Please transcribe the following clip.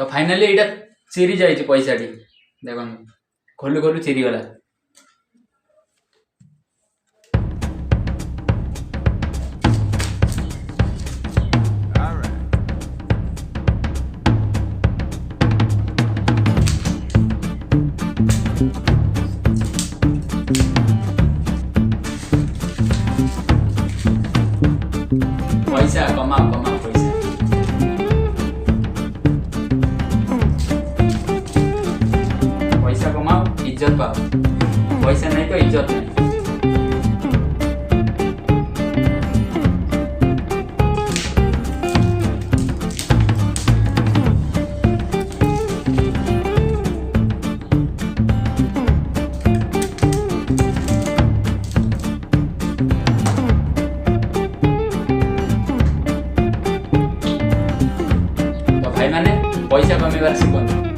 तो फाइनाली एटा चिरी जाइए पैसाटी देख खोलु खोलु चिरी गला। पैसा कमाओ कमाओ पैसा पैसा कमाओ इज्जत पाओ। पैसा नहीं तो इज्जत नहीं। तो भाई माने पैसा कमेबार शिखନ୍ତୁ।